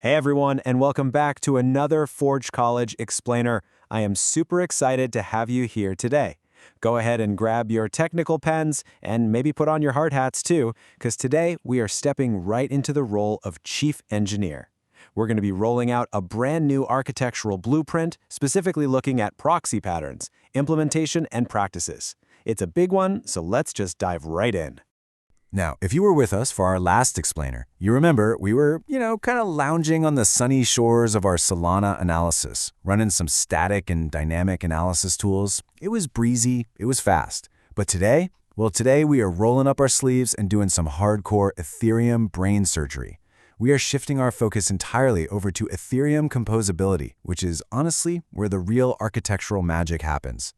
Hey everyone, and welcome back to another Forge College Explainer. I am super excited to have you here today. Go ahead and grab your technical pens and maybe put on your hard hats too, because today we are stepping right into the role of chief engineer. We're going to be rolling out a brand new architectural blueprint, specifically looking at proxy patterns, implementation, and practices. It's a big one, so let's just dive right in. Now, if you were with us for our last explainer, you remember we were, kind of lounging on the sunny shores of our Solana analysis, running some static and dynamic analysis tools. It was breezy, it was fast. But today, today we are rolling up our sleeves and doing some hardcore Ethereum brain surgery. We are shifting our focus entirely over to Ethereum composability, which is honestly where the real architectural magic happens.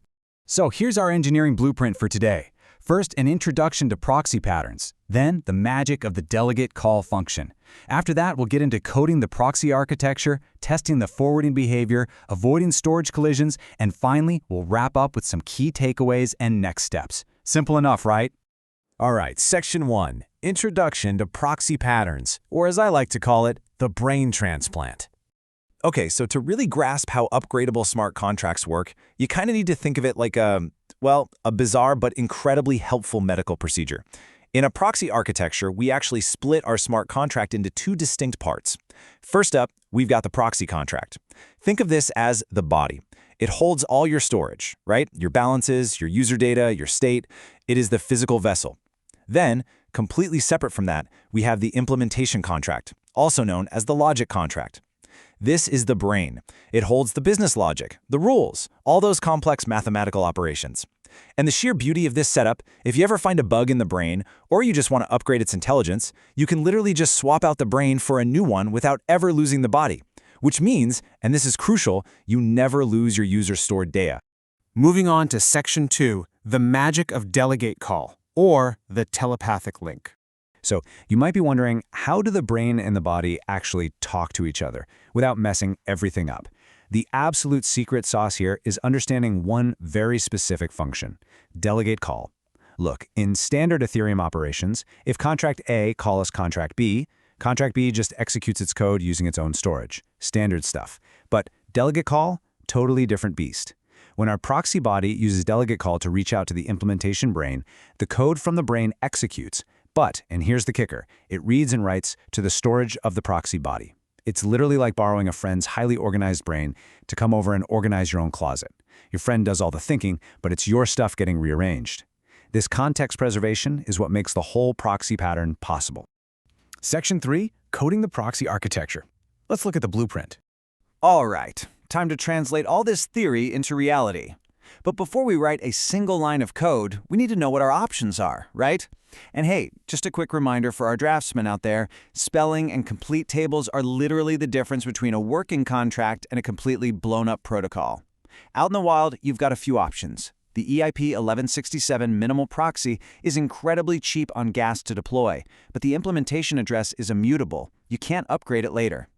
So here's our engineering blueprint for today. First, an introduction to proxy patterns, then the magic of the delegate call function. After that, we'll get into coding the proxy architecture, testing the forwarding behavior, avoiding storage collisions, and finally, we'll wrap up with some key takeaways and next steps. Simple enough, right? All right, Section 1, Introduction to Proxy Patterns, or as I like to call it, the brain transplant. Okay, so to really grasp how upgradable smart contracts work, you kind of need to think of it like a bizarre but incredibly helpful medical procedure. In a proxy architecture, we actually split our smart contract into two distinct parts. First up, we've got the proxy contract. Think of this as the body. It holds all your storage, right? Your balances, your user data, your state. It is the physical vessel. Then, completely separate from that, we have the implementation contract, also known as the logic contract. This is the brain. It holds the business logic, the rules, all those complex mathematical operations. And the sheer beauty of this setup, if you ever find a bug in the brain, or you just want to upgrade its intelligence, you can literally just swap out the brain for a new one without ever losing the body. Which means, and this is crucial, you never lose your user's stored data. Moving on to Section 2, the magic of delegatecall, or the telepathic link. So you might be wondering, how do the brain and the body actually talk to each other without messing everything up? The absolute secret sauce here is understanding one very specific function, delegate call. Look, in standard Ethereum operations, if contract A calls contract B just executes its code using its own storage. Standard stuff. But delegate call, totally different beast. When our proxy body uses delegate call to reach out to the implementation brain, the code from the brain executes. But, and here's the kicker, it reads and writes to the storage of the proxy body. It's literally like borrowing a friend's highly organized brain to come over and organize your own closet. Your friend does all the thinking, but it's your stuff getting rearranged. This context preservation is what makes the whole proxy pattern possible. Section 3, coding the proxy architecture. Let's look at the blueprint. All right, time to translate all this theory into reality. But before we write a single line of code, we need to know what our options are, right? And hey, just a quick reminder for our draftsmen out there, spelling and complete tables are literally the difference between a working contract and a completely blown-up protocol. Out in the wild, you've got a few options. The EIP 1167 minimal proxy is incredibly cheap on gas to deploy, but the implementation address is immutable. You can't upgrade it later.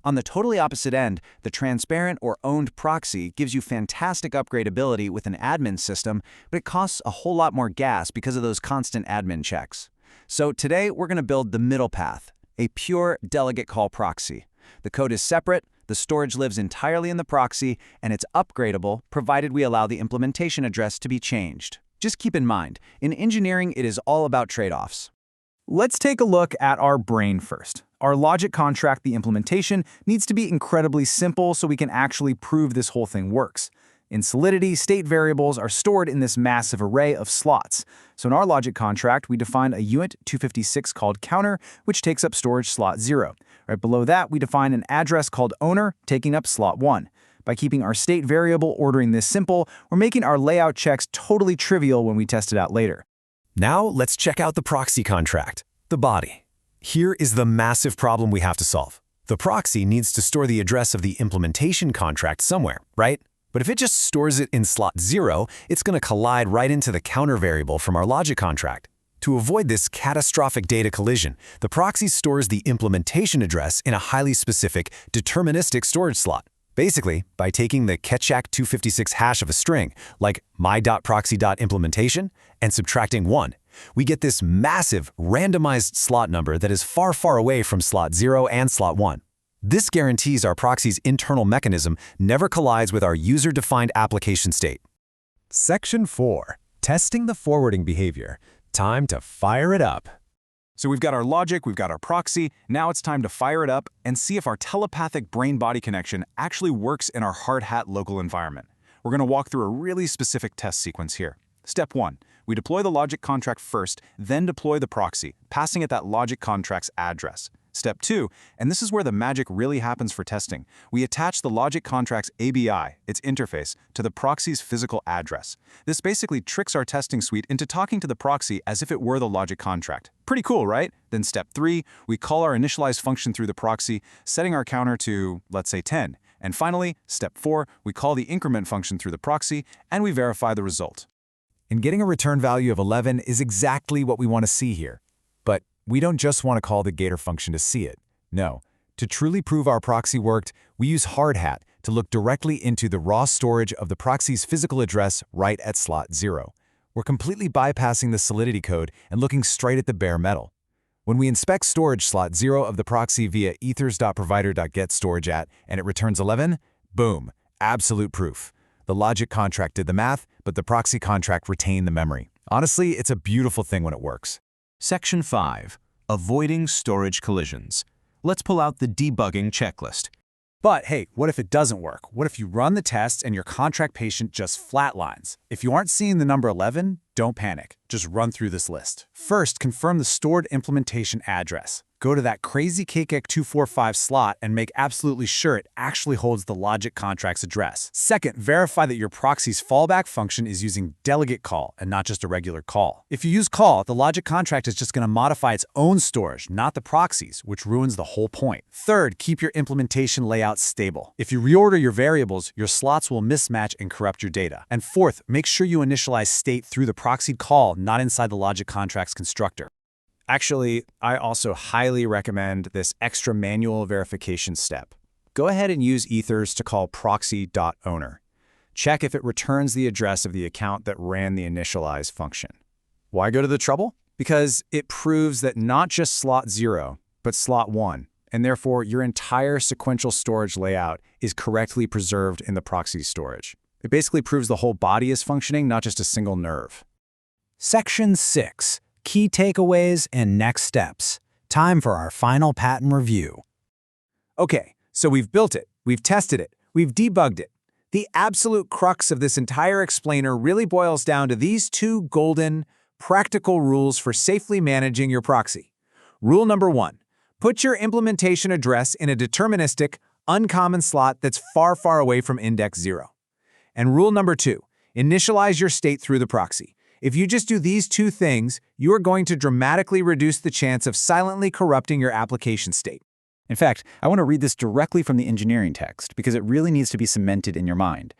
On the totally opposite end, the transparent or owned proxy gives you fantastic upgradability with an admin system, but it costs a whole lot more gas because of those constant admin checks. So today, we're going to build the middle path, a pure delegate call proxy. The code is separate, the storage lives entirely in the proxy, and it's upgradable provided we allow the implementation address to be changed. Just keep in mind, in engineering, it is all about trade-offs. Let's take a look at our brain first. Our logic contract, the implementation, needs to be incredibly simple so we can actually prove this whole thing works. In Solidity, state variables are stored in this massive array of slots. So in our logic contract, we define a uint 256 called counter, which takes up storage slot 0. Right below that, we define an address called owner, taking up slot 1. By keeping our state variable ordering this simple, we're making our layout checks totally trivial when we test it out later. Now let's check out the proxy contract, the body. Here is the massive problem we have to solve. The proxy needs to store the address of the implementation contract somewhere, right? But if it just stores it in slot 0, it's going to collide right into the counter variable from our logic contract. To avoid this catastrophic data collision, the proxy stores the implementation address in a highly specific, deterministic storage slot. Basically, by taking the Ketchak 256 hash of a string, like my.proxy.implementation, and subtracting 1, we get this massive, randomized slot number that is far, far away from slot 0 and slot 1. This guarantees our proxy's internal mechanism never collides with our user-defined application state. Section 4. Testing the forwarding behavior. Time to fire it up. So we've got our logic, we've got our proxy, now it's time to fire it up and see if our telepathic brain-body connection actually works in our hard hat local environment. We're going to walk through a really specific test sequence here. Step 1. We deploy the logic contract first, then deploy the proxy, passing it that logic contract's address. Step 2, and this is where the magic really happens for testing. We attach the logic contract's ABI, its interface, to the proxy's physical address. This basically tricks our testing suite into talking to the proxy as if it were the logic contract. Pretty cool, right? Then step 3, we call our initialize function through the proxy, setting our counter to, let's say, 10. And finally, step 4, we call the increment function through the proxy, and we verify the result. And getting a return value of 11 is exactly what we want to see here. But we don't just want to call the getter function to see it. No. To truly prove our proxy worked, we use hardhat to look directly into the raw storage of the proxy's physical address right at slot 0. We're completely bypassing the Solidity code and looking straight at the bare metal. When we inspect storage slot 0 of the proxy via ethers.provider.getStorageAt and it returns 11, boom, absolute proof. The logic contract did the math, but the proxy contract retained the memory. Honestly, it's a beautiful thing when it works. Section 5. Avoiding storage collisions. Let's pull out the debugging checklist. But hey, what if it doesn't work? What if you run the test and your contract patient just flatlines? If you aren't seeing the number 11, don't panic. Just run through this list. First, confirm the stored implementation address. Go to that crazy KCAC245 slot and make absolutely sure it actually holds the logic contract's address. Second, verify that your proxy's fallback function is using delegatecall and not just a regular call. If you use call, the logic contract is just going to modify its own storage, not the proxy's, which ruins the whole point. Third, keep your implementation layout stable. If you reorder your variables, your slots will mismatch and corrupt your data. And fourth, make sure you initialize state through the proxied call, not inside the logic contract's constructor. Actually, I also highly recommend this extra manual verification step. Go ahead and use ethers to call proxy.owner. Check if it returns the address of the account that ran the initialize function. Why go to the trouble? Because it proves that not just slot 0, but slot 1, and therefore your entire sequential storage layout is correctly preserved in the proxy storage. It basically proves the whole body is functioning, not just a single nerve. Section 6. Key takeaways and next steps. Time for our final patent review. Okay, so we've built it, we've tested it, we've debugged it. The absolute crux of this entire explainer really boils down to these two golden, practical rules for safely managing your proxy. Rule number 1, put your implementation address in a deterministic, uncommon slot that's far, far away from index 0. And rule number 2, initialize your state through the proxy. If you just do these two things, you are going to dramatically reduce the chance of silently corrupting your application state. In fact, I want to read this directly from the engineering text because it really needs to be cemented in your mind.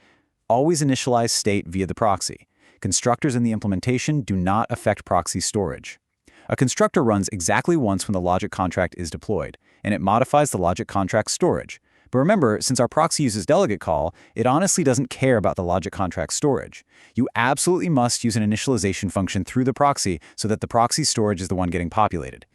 Always initialize state via the proxy. Constructors in the implementation do not affect proxy storage. A constructor runs exactly once when the logic contract is deployed, and it modifies the logic contract storage. But remember, since our proxy uses delegatecall, it honestly doesn't care about the logic contract storage. You absolutely must use an initialization function through the proxy so that the proxy storage is the one getting populated.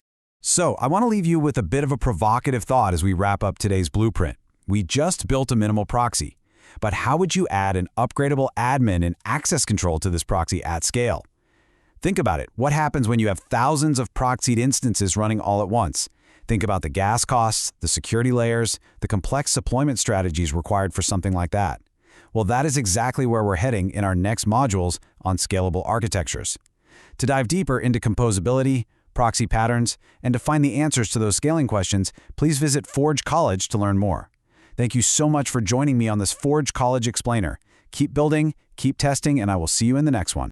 So, I want to leave you with a bit of a provocative thought as we wrap up today's blueprint. We just built a minimal proxy. But how would you add an upgradable admin and access control to this proxy at scale? Think about it. What happens when you have thousands of proxied instances running all at once? Think about the gas costs, the security layers, the complex deployment strategies required for something like that. Well, that is exactly where we're heading in our next modules on scalable architectures. To dive deeper into composability, proxy patterns, and to find the answers to those scaling questions, please visit Forge College to learn more. Thank you so much for joining me on this Forge College Explainer. Keep building, keep testing, and I will see you in the next one.